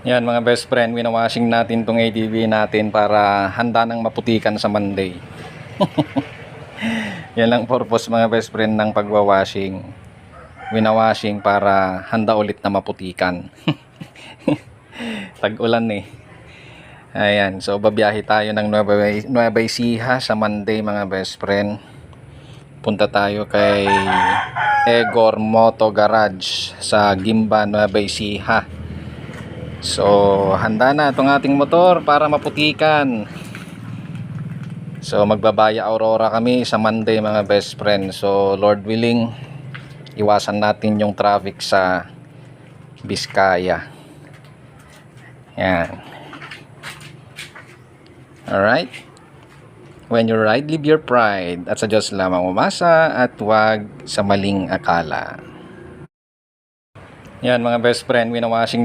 Yan mga best friend, winawashing natin tong ATV natin para handa ng maputikan sa Monday. Yan lang purpose mga best friend ng pagwawashing. Winawashing para handa ulit na maputikan. Tag-ulan eh. Ayan, so babiyahe tayo ng Nueva Ecija sa Monday mga best friend. Punta tayo kay Egor Moto Garage sa Gimba, Nueva Ecija. So, handa na itong ating motor para maputikan. So, magbabaya Aurora kami sa Monday mga best friend. So, Lord willing, iwasan natin yung traffic sa Biskaya. Yan. Alright? When you ride, live your pride. At sa Diyos lamang umasa at huwag sa maling akala. Yan mga best friend, winawashing